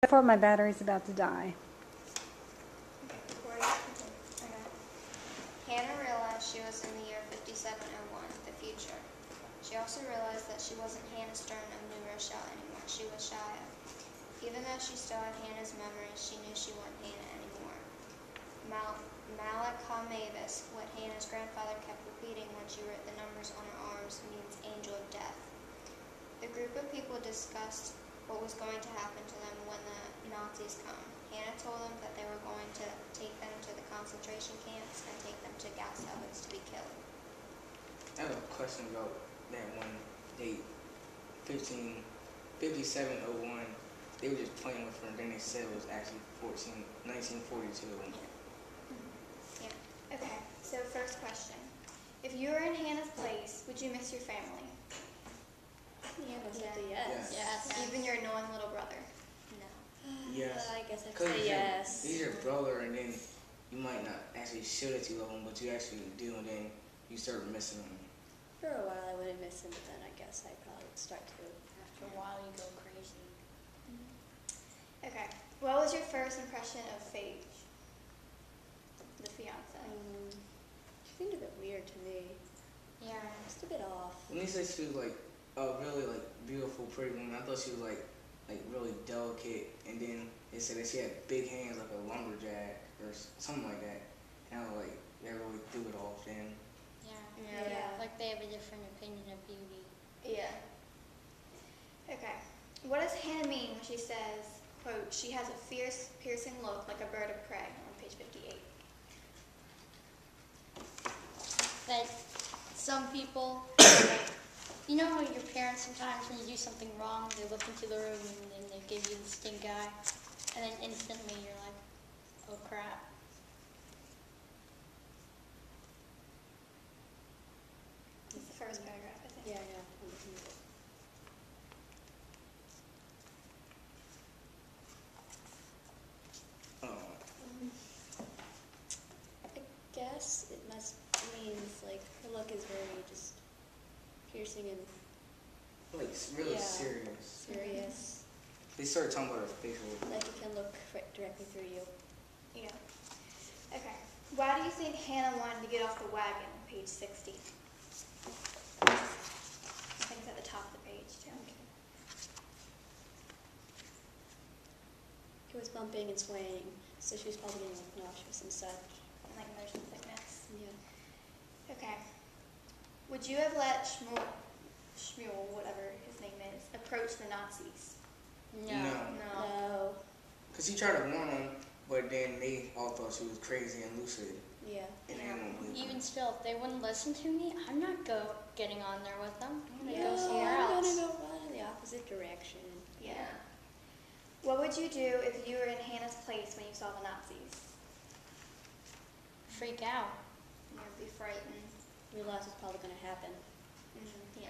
Before my battery's about to die. Hannah realized she was in the year 5701, the future. She also realized that she wasn't Hannah Stern of New Rochelle anymore. She was Shia. Even though she still had Hannah's memories, she knew she wasn't Hannah anymore. Malak HaMavis, what Hannah's grandfather kept repeating when she wrote the numbers on her arms, means angel of death. The group of people discussed what was going to happen to them when the Nazis come. Hannah told them that they were going to take them to the concentration camps and take them to gas ovens to be killed. I have a question about that one date, 5701. They were just playing with her, and then they said it was actually 1942. Yeah. Okay, so first question. If you were in Hannah's place, would you miss your family? Yeah, most likely yes. Yes. Even your annoying little brother? No. Yes. I guess I'd say yes. He's your brother, and then you might not actually show that you love him, but you actually do, and then you start missing him. For a while I wouldn't miss him, but then I guess I probably would start to. After a while you go crazy. Okay. What was your first impression of Paige, the fiance? She seemed a bit weird to me. Yeah. Just a bit off. When he said she was like a really like beautiful, pretty woman, I thought she was like really delicate, and then they said that she had big hands like a lumberjack or something like that. And I was like, they really threw it off then. Yeah. Like they have a different opinion of beauty. Yeah. Okay. What does Hannah mean when she says, quote, she has a fierce, piercing look like a bird of prey on page 58? That some people, like, you know how your parents sometimes when you do something wrong, they look into the room and then they give you the stink eye, and then instantly you're like, oh crap. It's the first paragraph, I think. Yeah, I know. I'm looking at it. I guess it must means like her look is very just piercing and Like really serious. serious. They started talking about her facial. Like it can look directly through you. Yeah. Okay. Why do you think Hannah wanted to get off the wagon on page 60? I think it's at the top of the page, too. It was bumping and swaying, so she was probably getting like nauseous and such. And like motion sickness. Yeah. Okay. Would you have let Shmuel, whatever his name is, approach the Nazis? No. Because he tried to warn them, but then they all thought she was crazy and lucid. Yeah. And they didn't believe her. Even still, if they wouldn't listen to me, I'm not getting on there with them. I'm going to go Yeah, somewhere I'm else. gonna go run in the opposite direction. Yeah. What would you do if you were in Hannah's place when you saw the Nazis? Freak out. You'd be frightened. Realize it's probably gonna happen. Yeah.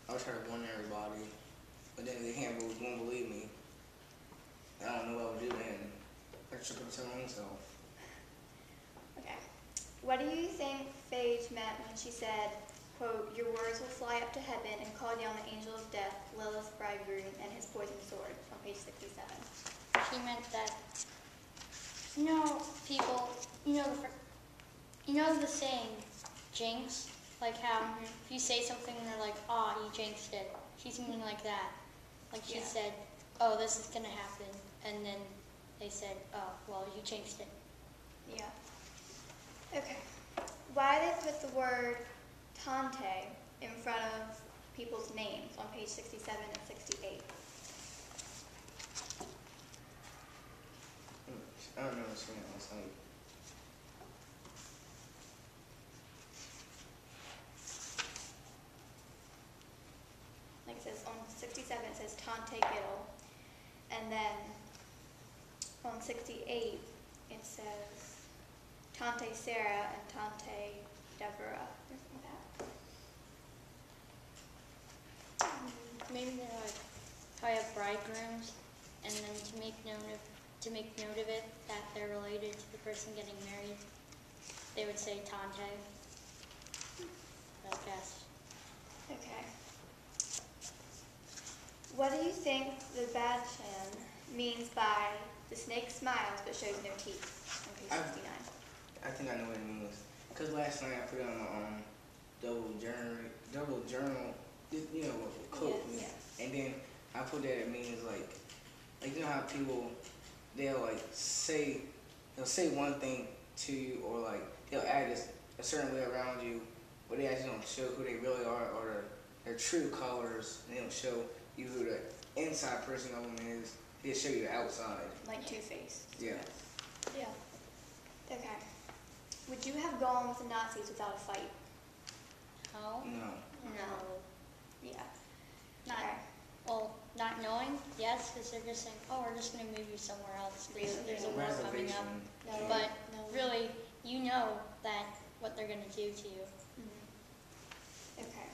I would try to warn everybody, but then the handlers won't believe me. I don't know what I would do then. I should have tell myself. Okay. What do you think Paige meant when she said, quote, your words will fly up to heaven and call down the angel of death, Lilith's bridegroom, and his poisoned sword, on page 67? She meant that, people, the saying, jinx? Like how if you say something and they're like, you jinxed it. She's meaning like that. Like she said, oh, this is going to happen. And then they said, oh, well, you jinxed it. Yeah. Okay. Why did they put the word Tante in front of people's names on page 67 and 68? I don't remember seeing it last night. Like it says on 67, it says Tante Giddle, and then on 68, it says Tante Sarah and Tante Deborah, or something like that. Maybe they're like, how I have bridegrooms, and then to make note of it that they're related to the person getting married, they would say Tante. I guess. Okay. What do you think the Bachan means by the snake smiles but shows no teeth on page 69? I think I know what it means. Cause last night I put it on my double journal, you know, quote. Yeah. And then I put that it means like you know how people they'll say one thing to you, or like they'll act a certain way around you, but they actually don't show who they really are, or their true colors. And they don't show you who the inside person of them is. They show you the outside. Like Two-Face. Yeah. Yeah. Okay. Would you have gone with the Nazis without a fight? How? No. No. Yeah. Not, Okay. well, not knowing, yes, because they're just saying, oh, we're just going to move you somewhere else. There's a war coming up. Reservation. No, Yeah. But no. really, you know that what they're going to do to you. Okay.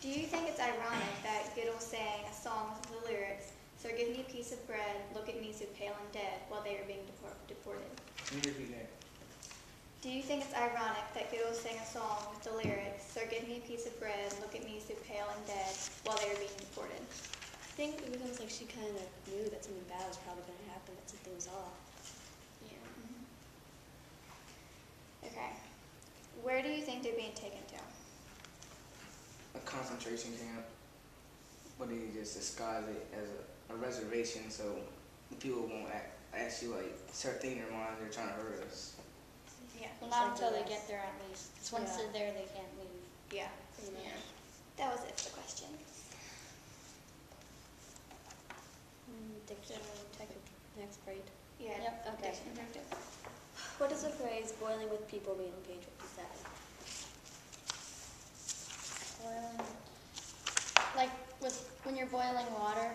Do you think it's ironic that Giddle sang a song with the lyrics, "So give me a piece of bread, look at me so pale and dead," while they were being deported? Can you repeat that? Do you think it's ironic that Giddle sang a song with the lyrics, "So give me a piece of bread, look at me so pale and dead," while they were being deported? I think it becomes like she kind of knew that something bad was probably going to happen, that something was off. Yeah. Okay. Where do you think they're being taken to? A concentration camp, but they just disguise it as a reservation, so the people won't actually like start thinking in their mind they're trying to hurt us. Yeah. Well, It's not like until the they rest. get there, at least. Because once Yeah. they're there, they can't leave. Yeah. Pretty much. Yeah. That was it for questions. Detective next, right? Yeah. Yep. Okay. Detective. What is the phrase "boiling with people" mean on page 57? Like when you're boiling water,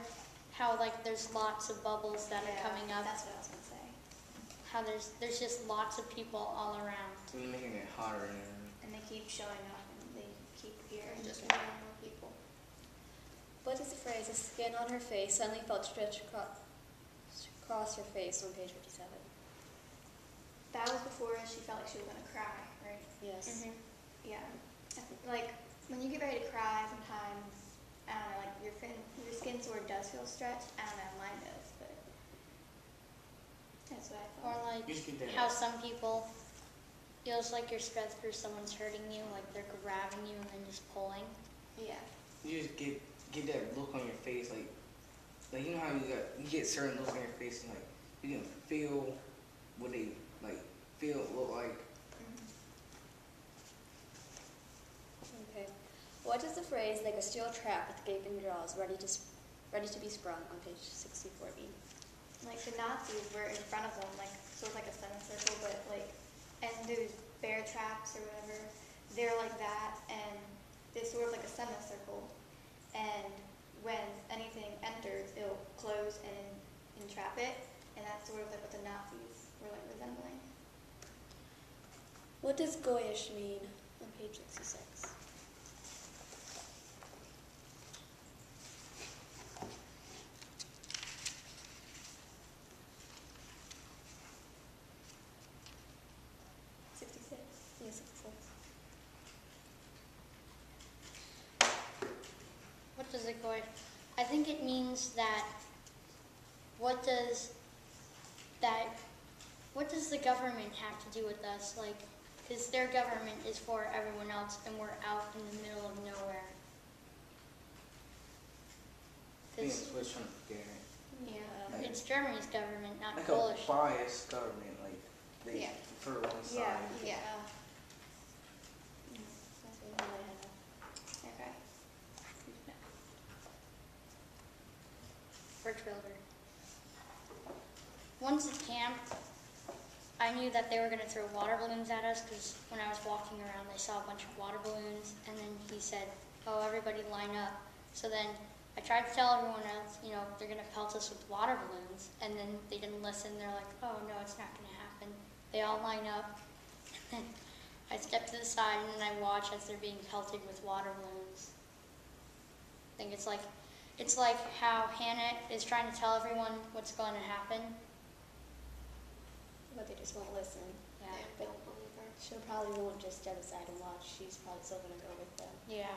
how like there's lots of bubbles that are coming up. That's what I was going to say. How there's just lots of people all around. So we're making it hotter in there. And they keep showing up and they keep appearing. Just Okay. more and more people. What is the phrase "the skin on her face suddenly felt stretched across her face" on page 57? That was before she felt like she was going to cry, right? Yes. Yeah. Like, when you get ready to cry, sometimes, I don't know, like, your skin sort of does feel stretched. I don't know, mine does, but that's what I Or thought. like You just get that. how some people feels like you're stretched through someone's hurting you, like they're grabbing you and then just pulling. Yeah. You just get that look on your face, like you know how you get certain looks on your face, and like you can feel what they look like. Okay. What is the phrase "like a steel trap with gaping jaws, ready to be sprung" on page 64 mean? Like, the Nazis were in front of them, like, sort of like a semicircle, but, like, and those bear traps or whatever, they're like that, and they're sort of like a semicircle, and when anything enters, it'll close and entrap it, and that's sort of like what the Nazis were, like, resembling. What does "goyish" mean on page 66? Yeah, 66. What does it go? I think it means that what does the government have to do with us? Like, because their government is for everyone else, and we're out in the middle of nowhere. I think 'Cause it's what's trying to get at. Yeah. it's Germany's government, not Like Polish. a biased government, like they Yeah. prefer one side. Yeah. That's what I had. Okay. Bridge builder. Once at camp, I knew that they were going to throw water balloons at us because when I was walking around, they saw a bunch of water balloons, and then he said, "Oh, everybody line up." So then I tried to tell everyone else, they're going to pelt us with water balloons, and then they didn't listen. They're like, "Oh, no, it's not going to happen." They all line up, and then I step to the side, and then I watch as they're being pelted with water balloons. I think it's like how Hannah is trying to tell everyone what's going to happen. But they just won't listen. Yeah. But she probably won't just step aside and watch. She's probably still going to go with them. Yeah.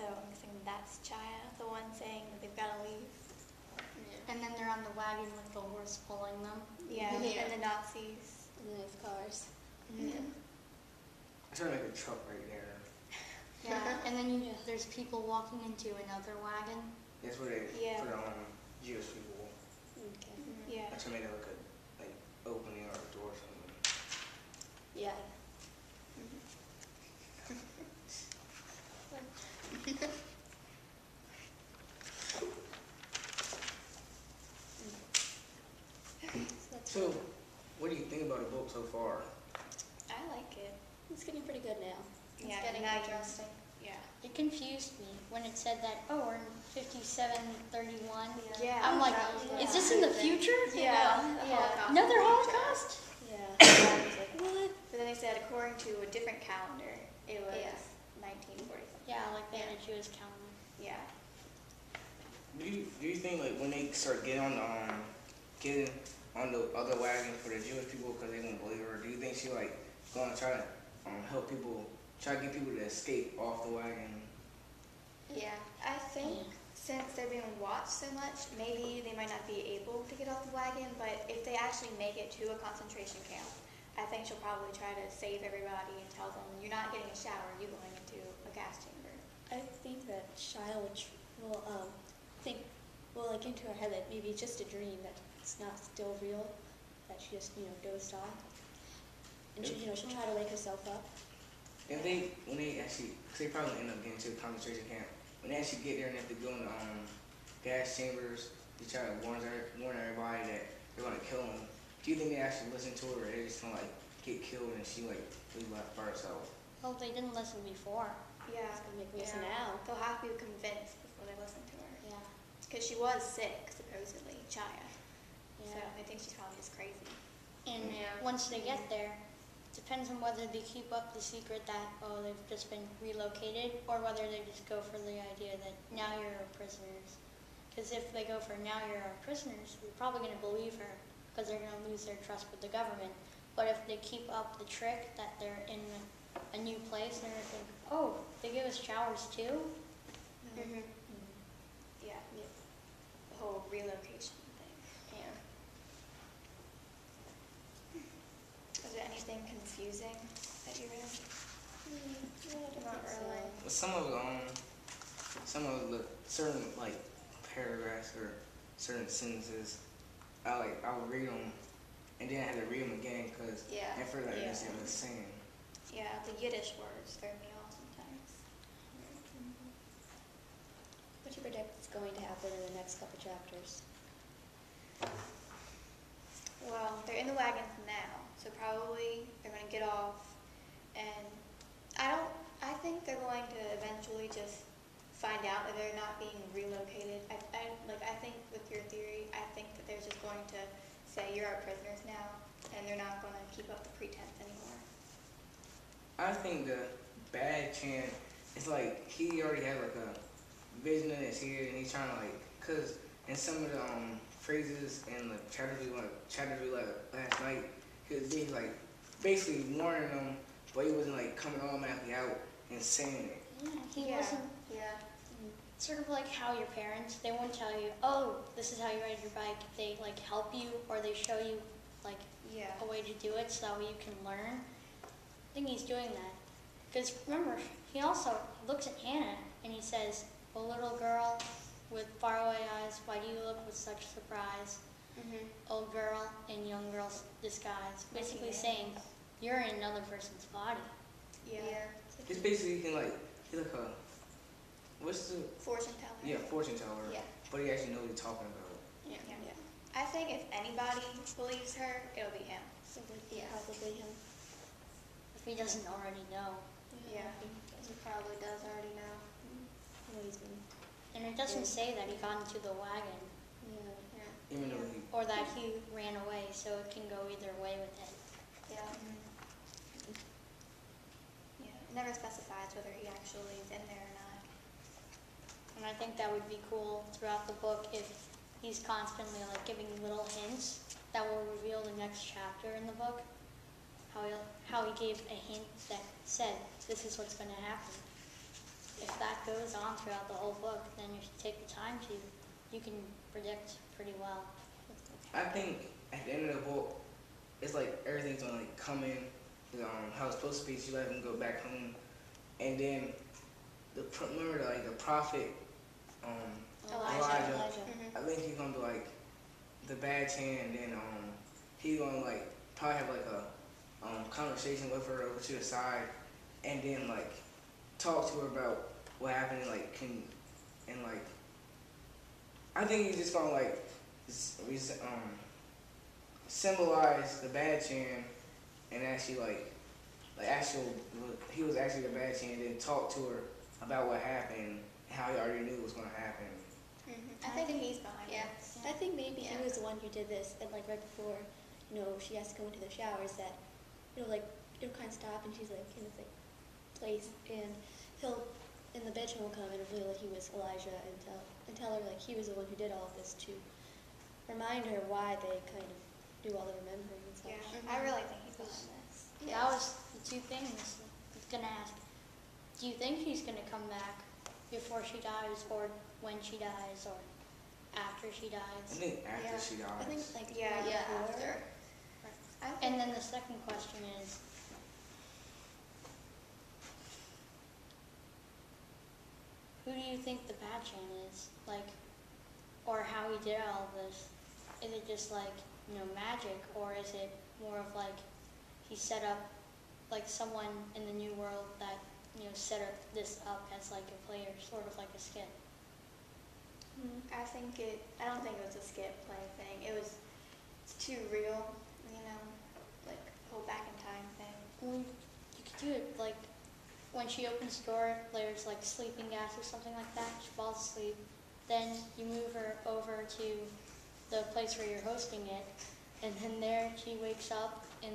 So I'm guessing that's Chaya, the one saying that they've got to leave. And then they're on the wagon with the horse pulling them. Yeah, Yeah. and the Nazis. And then there's cars. Yeah. I try to make a truck right there. Yeah, and then there's people walking into another wagon. That's where they Yeah. put Jewish people. Okay. Yeah. I try to make it look like opening or a door or something. Yeah. So, what do you think about the book so far? I like it. It's getting pretty good now. It's Yeah, getting now you- interesting. Yeah. It confused me when it said that, oh, we're in 5731. Yeah. I'm like, that was is this in the future? Yeah. Yeah. Another Holocaust? Yeah. I was like, what? But then they said according to a different calendar, it was Yeah. 1945. Yeah, like they had a Jewish calendar. Yeah. Do you think like when they start getting on the other wagon for the Jewish people because they won't believe her, do you think she like gonna try to help people, try to get people to escape off the wagon? Yeah. I think since they're being watched so much, maybe they might not be able to get off the wagon, but if they actually make it to a concentration camp, I think she'll probably try to save everybody and tell them, you're not getting a shower, you're going into a gas chamber. I think that Shia will like into her head that maybe it's just a dream, that it's not still real, that she just dozed off, and she'll try to wake herself up. And when they actually, cause they probably end up getting to a concentration camp, when they actually get there and have to go in the gas chambers, they try to warn everybody that they're gonna kill them. Do you think they actually listen to her, or they just gonna like get killed and she like leave by herself? Well, they didn't listen before. Yeah. It's gonna make me listen now. They'll have to be convinced before they listen to her. Yeah. Because she was sick, supposedly, Chaya. So Yeah. I think she's probably just crazy. And Yeah. once they get there, depends on whether they keep up the secret that, oh, they've just been relocated, or whether they just go for the idea that now you're our prisoners. Because if they go for now you're our prisoners, they're probably going to believe her, because they're going to lose their trust with the government. But if they keep up the trick that they're in a new place, they're going to think, oh, they give us showers too? Mm-hmm. Yeah. The whole relocation thing. Yeah. Was there anything confusing that you read? Not really. But some of the certain like paragraphs or certain sentences, I would read them, and then I had to read them again because Yeah. at first I didn't Yeah. understand what it was saying. Yeah, the Yiddish words throw me off sometimes. What do you predict is going to happen in the next couple chapters? Well, they're in the wagons now, so probably they're going to get off, and I think they're going to eventually just find out that they're not being relocated. I think with your theory, I think that they're just going to say you're our prisoners now, and they're not going to keep up the pretense anymore. I think the bad chant is like he already had like a vision in his head, and he's trying to like, cause in some of the phrases in the chapter we like last night, he was being like basically warning them, but he wasn't like coming automatically out and saying it. Yeah, he Yeah. wasn't Yeah. sort of like how your parents, they won't tell you, oh, this is how you ride your bike. They like help you, or they show you like Yeah. a way to do it so that way you can learn. I think he's doing that. Because remember, he also looks at Hannah and he says, "O little girl with faraway eyes, why do you look with such surprise? Mm-hmm. Old girl in young girl's disguise." Basically Yeah. saying, you're in another person's body. Yeah. It's basically he's like a what's the Fortune teller. fortune teller, Yeah. but he actually knows what he's talking about. Yeah. I think if anybody believes her, it'll be him. Yeah. Probably him. If he doesn't already know. Yeah. He probably does already know. He's been, And it doesn't say that he got into the wagon Yeah. Even though he or that he ran away, so it can go either way with him. Yeah. Yeah. It never specifies whether he actually is in there or not. And I think that would be cool throughout the book if he's constantly like giving little hints that will reveal the next chapter in the book. How he gave a hint that said, this is what's going to happen. if that goes on throughout the whole book, then if you take the time to, you can predict pretty well. I think at the end of the book, it's like everything's gonna like come in, how it's supposed to be. She let him go back home, and then remember like the prophet, Elijah. Mhm. I think he's gonna be like the bad chan, and then he's gonna like probably have like a conversation with her over to the side, and then like talk to her about what happened, and like I think he's just gonna like symbolize the bad chan, and actually he was actually the bad chan, and then talk to her about what happened and how he already knew it was gonna happen. I think he's behind Yeah. it. I think maybe Yeah. he was the one who did this, and like right before, she has to go into the showers, that like it'll kind of stop, and she's like in this like place, and he'll in the bedroom will come and reveal that he was Elijah, and tell her like he was the one who did all of this to remind her why they kind of do all the remembering and such. Yeah, I really think he's behind this. That was the two things I was gonna ask. Do you think she's gonna come back before she dies, or when she dies, or after she I dies? think after Yeah. she dies. I think like Yeah, right Yeah, before. after. And then the second question is, who do you think the bad chan is? Like, or how he did all of this? Is it just like, magic, or is it more of like he set up like someone in the new world that, set up this up as like a player, sort of like a skit? I don't think it was a skip play thing. It's too real, like whole back in time thing. Well, you could do it like when she opens the door, there's like sleeping gas or something like that. She falls asleep. Then you move her over to the place where you're hosting it, and then there she wakes up in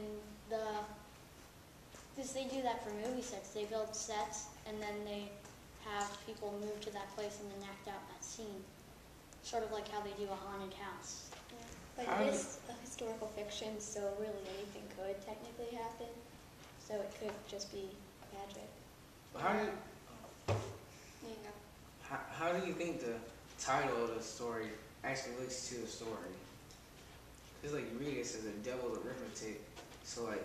because they do that for movie sets. They build sets, and then they have people move to that place and then act out that scene. Sort of like how they do a haunted house. But How it do- is a historical fiction, so really anything could technically happen. So it could just be magic. How do There you go. how do you think the title of the story actually relates to the story? Because like you read it, it says the devil's arithmetic. So like,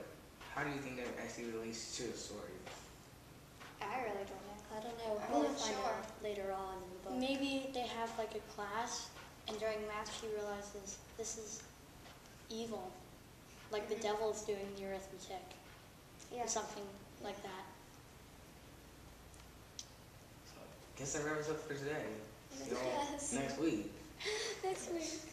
how do you think that actually relates to the story? I really don't know. I don't know. I'm We'll not find sure. out later on in the book. Maybe they have like a class, and during math she realizes this is evil. Like the devil's doing the arithmetic, Yeah. or something like that. So, guess that wraps up for today. See y'all Yes. next week. Next week.